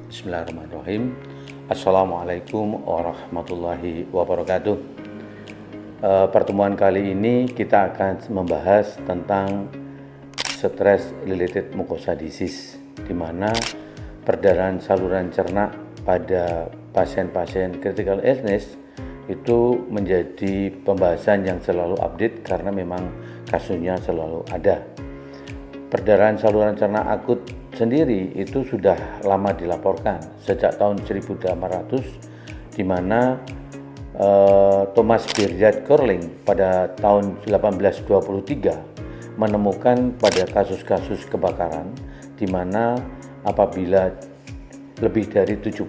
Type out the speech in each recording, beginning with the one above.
Bismillahirrahmanirrahim. Assalamualaikum warahmatullahi wabarakatuh. Pertemuan kali ini kita akan membahas tentang stress related mucosa disease, di mana perdarahan saluran cerna pada pasien-pasien critical illness itu menjadi pembahasan yang selalu update karena memang kasusnya selalu ada. Perdarahan saluran cerna akut sendiri itu sudah lama dilaporkan sejak tahun 1800, di mana Thomas Birjat Curling pada tahun 1823 menemukan pada kasus-kasus kebakaran di mana apabila lebih dari 70%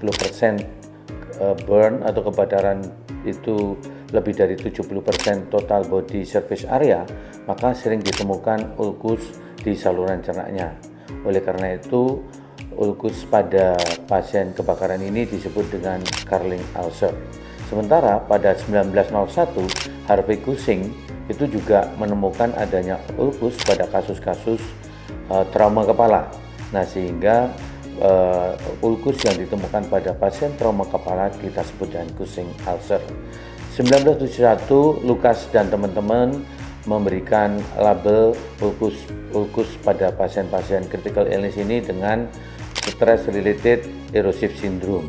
burn atau kebakaran itu lebih dari 70% total body surface area, maka sering ditemukan ulkus di saluran cernanya. Oleh karena itu, ulkus pada pasien kebakaran ini disebut dengan Carling ulcer. Sementara pada 1901, Harvey Cushing itu juga menemukan adanya ulkus pada kasus-kasus trauma kepala. Nah, sehingga ulkus yang ditemukan pada pasien trauma kepala kita sebut dengan Cushing ulcer. 1971, Lucas dan teman-teman memberikan label ulkus pada pasien-pasien critical illness ini dengan stress related erosive syndrome.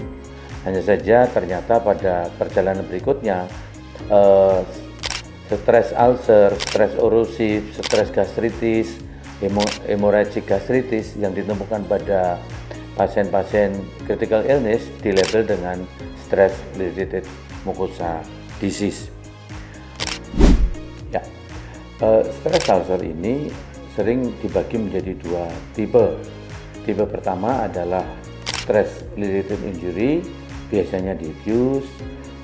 Hanya saja ternyata pada perjalanan berikutnya stress ulcer, stress erosif, stress gastritis, hemorrhagic gastritis yang ditemukan pada pasien-pasien critical illness dilabel dengan stress related mucosa disease. Ya, stress ulcer ini sering dibagi menjadi dua tipe. Tipe pertama adalah stress related injury, biasanya diffuse,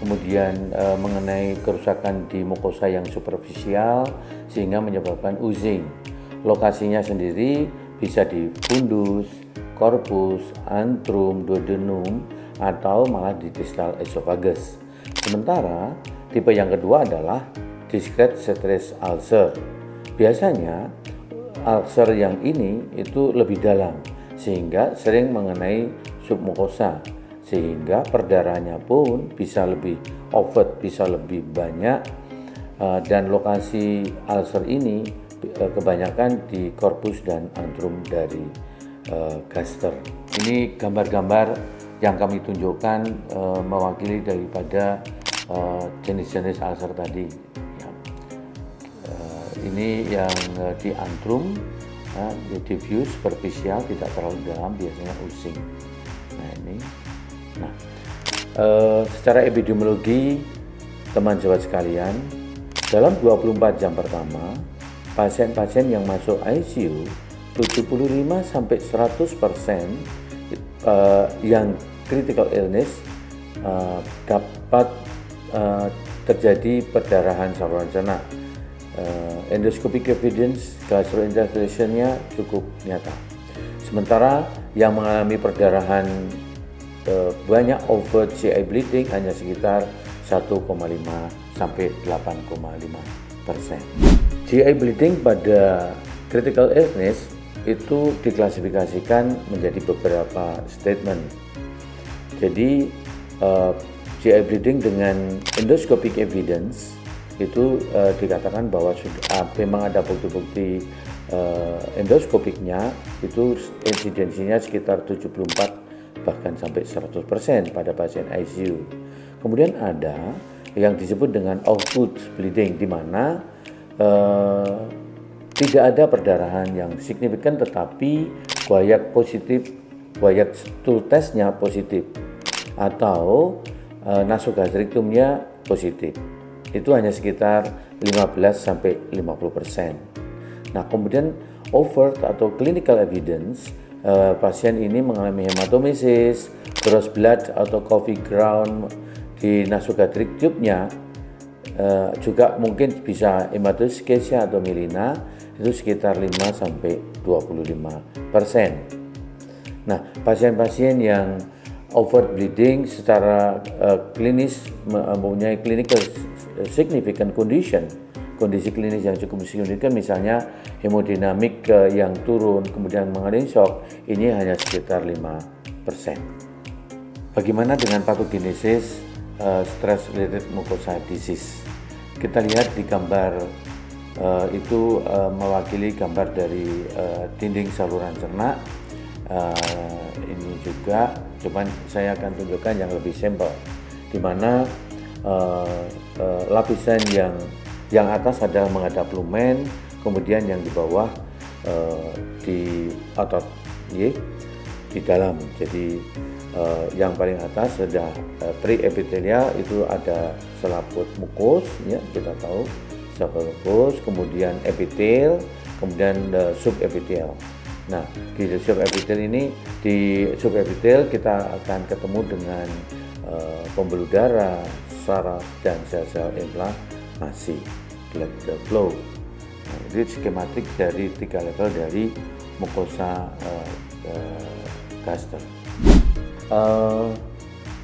kemudian mengenai kerusakan di mukosa yang superficial sehingga menyebabkan oozing. Lokasinya sendiri bisa di fundus, corpus, antrum, duodenum, atau malah di distal esophagus. Sementara tipe yang kedua adalah discrete stress ulcer. Biasanya ulcer yang ini itu lebih dalam sehingga sering mengenai submukosa, sehingga perdarahannya pun bisa lebih overt, bisa lebih banyak, dan lokasi ulcer ini kebanyakan di korpus dan antrum dari gaster. Ini gambar-gambar yang kami tunjukkan mewakili daripada jenis-jenis ulcer tadi. Ya. Ini yang di antrum, diffuse, superficial, tidak terlalu dalam, biasanya oozing. Nah ini. Nah, secara epidemiologi, teman jawat sekalian, dalam 24 jam pertama, pasien-pasien yang masuk ICU 75-100% yang critical illness dapat terjadi perdarahan saluran cerna. Endoscopic evidence gastrointestinalnya cukup nyata. Sementara yang mengalami perdarahan banyak overt GI bleeding hanya sekitar 1,5 sampai 8,5%. GI bleeding pada critical illness itu diklasifikasikan menjadi beberapa statement. Jadi GI bleeding dengan endoscopic evidence itu dikatakan bahwa sudah memang ada bukti-bukti endoskopiknya, itu insidensinya sekitar 74 bahkan sampai 100% pada pasien ICU. Kemudian ada yang disebut dengan output bleeding, di mana tidak ada perdarahan yang signifikan tetapi guaiac positif, guaiac stool testnya positif atau nasogastrictumnya positif. Itu hanya sekitar 15-50%. Nah, kemudian overt atau clinical evidence, pasien ini mengalami hematomesis, gross blood atau coffee ground di nasogastric tube-nya, juga mungkin bisa hematoskesia atau melina, itu sekitar 5-25%. Nah, pasien-pasien yang overt bleeding secara klinis mempunyai clinical significant condition, kondisi klinis yang cukup signifikan, misalnya hemodinamik yang turun, kemudian mengalami shock, ini hanya sekitar 5%. Bagaimana dengan patogenesis stress related mucosal disease? Kita lihat di gambar itu mewakili gambar dari dinding saluran cerna. Ini juga, cuman saya akan tunjukkan yang lebih simpel, di mana lapisan yang atas adalah menghadap lumen, kemudian yang di bawah di otot Y di dalam. Jadi yang paling atas sudah pre-epithelial, itu ada selaput mukus, ya kita tahu selaput mukus, kemudian epitel, kemudian subepithelial. Nah, di subepithelial ini, di subepithelial kita akan ketemu dengan pembuluh darah, saraf, dan sel-sel inflamasi, blood flow. Nah, itu skematik dari 3 level dari mukosa gaster.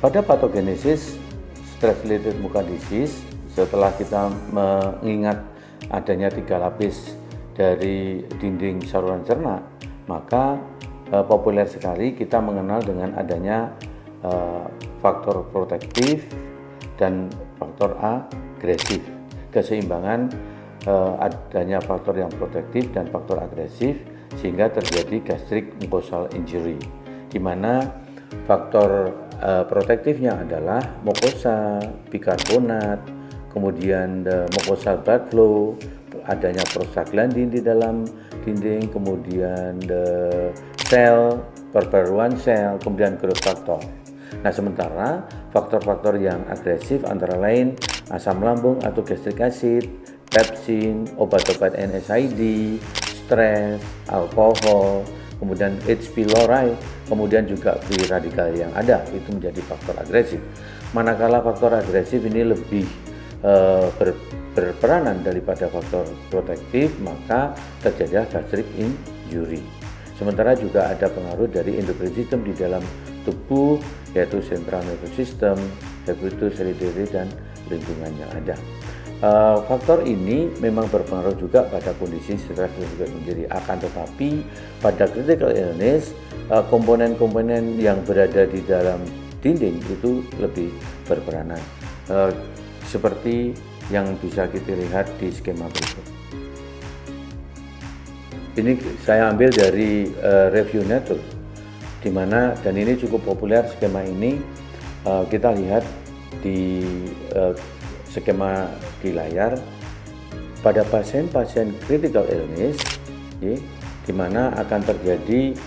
Pada patogenesis stress related mucosal disease, setelah kita mengingat adanya 3 lapis dari dinding saluran cerna, maka populer sekali kita mengenal dengan adanya faktor protektif dan faktor agresif. Keseimbangan adanya faktor yang protektif dan faktor agresif sehingga terjadi gastric mucosal injury, di mana faktor protektifnya adalah mukosa, bikarbonat, kemudian mucosal blood flow, adanya prostaglandin di dalam dinding, kemudian sel, perbaruan sel, kemudian growth factor. Nah, sementara faktor-faktor yang agresif antara lain asam lambung atau gastric acid, pepsin, obat-obat NSAID, stres, alkohol, kemudian H. pylori, kemudian juga free radikal yang ada, itu menjadi faktor agresif. Manakala faktor agresif ini lebih berperanan daripada faktor protektif, maka terjadi gastric injury. Sementara juga ada pengaruh dari endocrine system di dalam tubuh, yaitu central nervous system, habitus, hereditary, dan lingkungan yang ada. Faktor ini memang berpengaruh juga pada kondisi stress related injury. Akan tetapi pada critical illness, komponen-komponen yang berada di dalam dinding itu lebih berperanan, seperti yang bisa kita lihat di skema berikut. Ini saya ambil dari review Nature, di mana, dan ini cukup populer skema ini. Kita lihat di skema di layar pada pasien-pasien critical illness, ya, di mana akan terjadi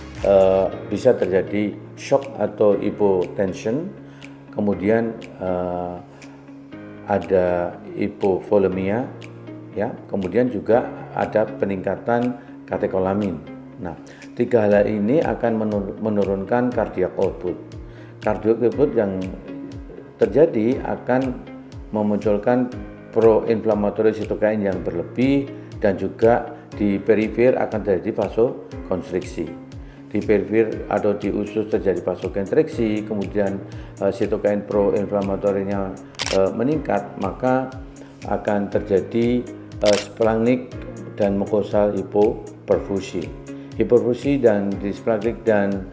bisa terjadi shock atau hypotension, kemudian ada hipovolemia, ya, kemudian juga ada peningkatan katekolamin. Nah, 3 hal ini akan menurunkan cardiac output. Cardiac output yang terjadi akan memunculkan pro-inflammatory cytokine yang berlebih, dan juga di perifer akan terjadi vasokonstriksi. Di perifer atau di usus terjadi vasokonstriksi, kemudian cytokine pro-inflamatorinya meningkat, maka akan terjadi splanchnic dan mucosal hipoperfusi. Hipoperfusi dan dysplastic dan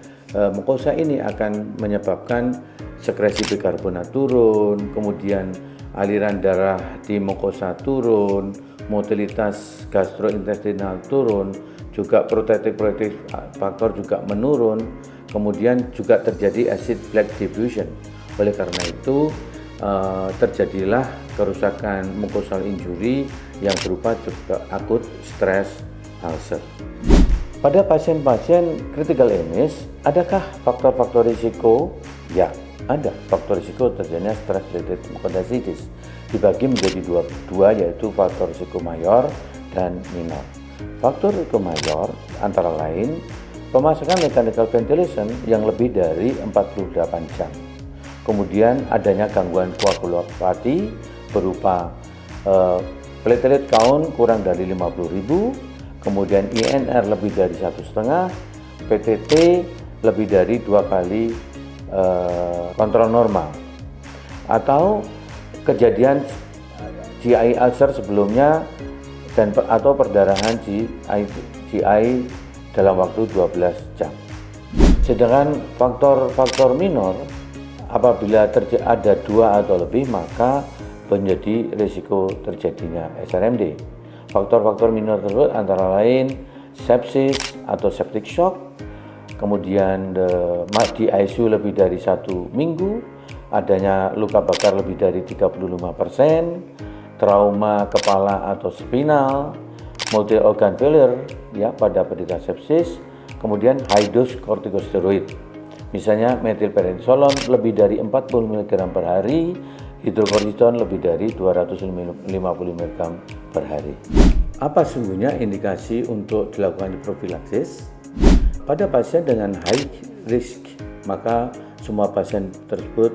mukosa ini akan menyebabkan sekresi bikarbonat turun, kemudian aliran darah di mukosa turun, motilitas gastrointestinal turun, juga protective faktor juga menurun, kemudian juga terjadi acid plaque diffusion. Oleh karena itu terjadilah kerusakan mucosal injury yang berupa juga akut stress ulcer. Pada pasien-pasien critical illness, adakah faktor-faktor risiko? Ya, ada faktor risiko terjadinya stress related mucosal disease. Dibagi menjadi dua, yaitu faktor risiko mayor dan minor. Faktor risiko mayor antara lain pemasukan mechanical ventilation yang lebih dari 48 jam. Kemudian adanya gangguan koagulopati berupa platelet count kurang dari 50.000, kemudian INR lebih dari 1,5, PTT lebih dari 2 kali kontrol normal, atau kejadian GI ulcer sebelumnya atau perdarahan GI dalam waktu 12 jam. Sedangkan faktor minor apabila ada 2 atau lebih maka menjadi risiko terjadinya SRMD. Faktor-faktor minor tersebut antara lain sepsis atau septic shock, kemudian di ICU lebih dari 1 minggu, adanya luka bakar lebih dari 35%, trauma kepala atau spinal, multi organ failure ya pada penderita sepsis, kemudian high dose corticosteroid. Misalnya metilprednisolon lebih dari 40 mg per hari, hidrokortison lebih dari 250 mg per hari. Apa sesungguhnya indikasi untuk dilakukan profilaksis? Pada pasien dengan high risk, maka semua pasien tersebut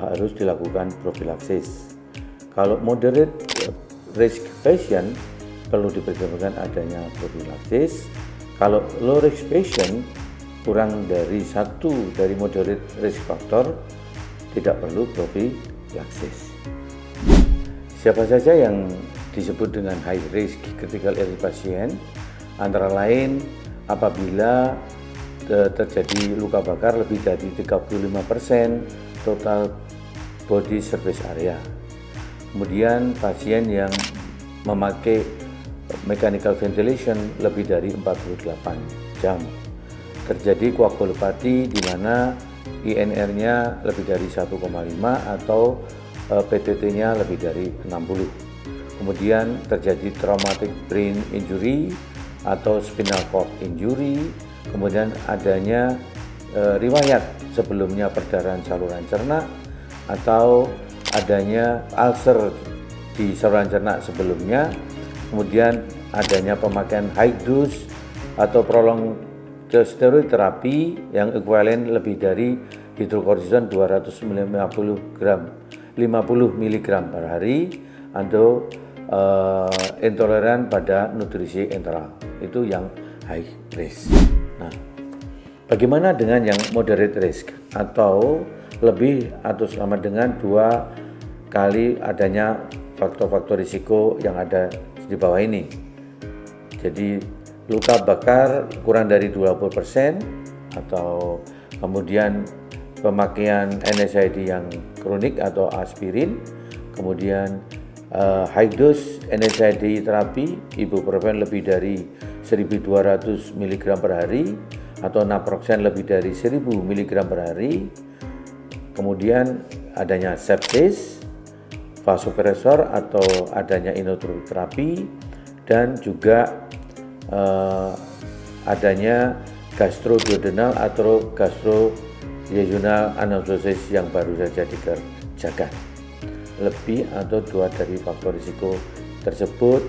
harus dilakukan profilaksis. Kalau moderate risk patient perlu dipertimbangkan adanya profilaksis. Kalau low risk patient kurang dari 1 dari moderate risk factor tidak perlu profilaksis. Siapa saja yang disebut dengan high risk critical illness patient? Antara lain apabila terjadi luka bakar lebih dari 35% total body surface area. Kemudian pasien yang memakai mechanical ventilation lebih dari 48 jam. Terjadi koagulopati di mana INR-nya lebih dari 1,5 atau PTT-nya lebih dari 60. Kemudian terjadi traumatic brain injury atau spinal cord injury. Kemudian adanya riwayat sebelumnya perdarahan saluran cerna atau adanya ulcer di saluran cerna sebelumnya, kemudian adanya pemakaian high dose atau prolonged steroid terapi yang ekuivalen lebih dari hidrokortison 250 mg per hari atau intoleran pada nutrisi enteral, itu yang high risk. Nah, bagaimana dengan yang moderate risk atau lebih atau sama dengan 2 kali adanya faktor-faktor risiko yang ada di bawah ini? Jadi luka bakar kurang dari 20% atau kemudian pemakaian NSAID yang kronik atau aspirin, kemudian high dose NSAID terapi ibuprofen lebih dari 1200 mg per hari atau naproxen lebih dari 1000 mg per hari, kemudian adanya sepsis, vasopresor atau adanya inoterapi, dan juga adanya gastroduodenal atau gastroyejunal anedosis yang baru saja dikerjakan. Lebih atau 2 dari faktor risiko tersebut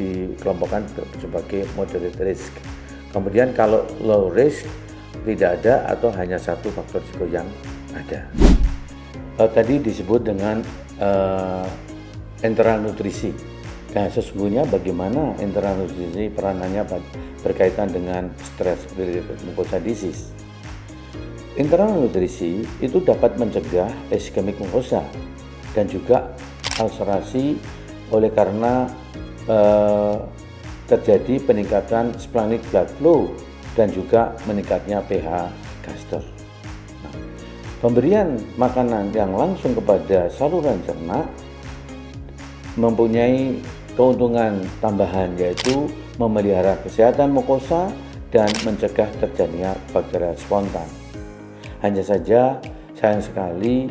dikelompokkan sebagai moderate risk. Kemudian kalau low risk tidak ada atau hanya 1 faktor risiko yang ada. Tadi disebut dengan enteral nutrisi. Nah, sesungguhnya bagaimana enteral nutrisi peranannya berkaitan dengan stress related mucosa disease? Enteral nutrisi itu dapat mencegah ischemic mucosa dan juga ulcerasi oleh karena terjadi peningkatan splenic blood flow dan juga meningkatnya pH gaster. Nah, pemberian makanan yang langsung kepada saluran cerna mempunyai keuntungan tambahan, yaitu memelihara kesehatan mukosa dan mencegah terjadinya bakteri spontan. Hanya saja sayang sekali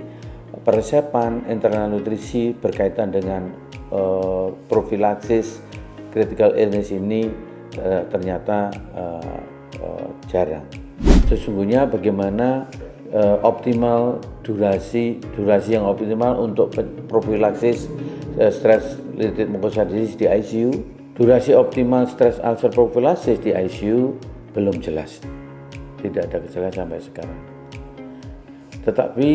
peresepan enteral nutrisi berkaitan dengan profilaksis critical illness ini ternyata jarang. Sesungguhnya bagaimana optimal durasi yang optimal untuk profilaksis stress related mucosa disease di ICU? Durasi optimal stress ulcer prophylaxis di ICU belum jelas, tidak ada kejelasan sampai sekarang. Tetapi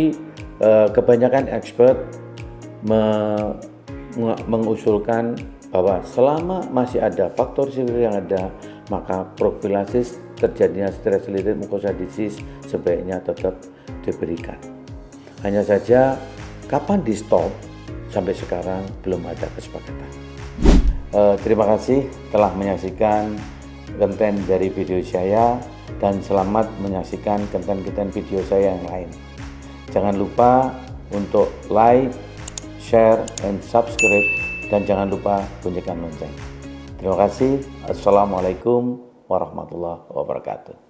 kebanyakan expert mengusulkan bahwa selama masih ada faktor risiko yang ada, maka profilaksis terjadinya stress related mucosa disease sebaiknya tetap diberikan. Hanya saja kapan di stop sampai sekarang belum ada kesepakatan. Terima kasih telah menyaksikan konten dari video saya dan selamat menyaksikan konten-konten video saya yang lain. Jangan lupa untuk like, share, and subscribe, dan jangan lupa bunyikan lonceng. Terima kasih. Assalamualaikum warahmatullahi wabarakatuh.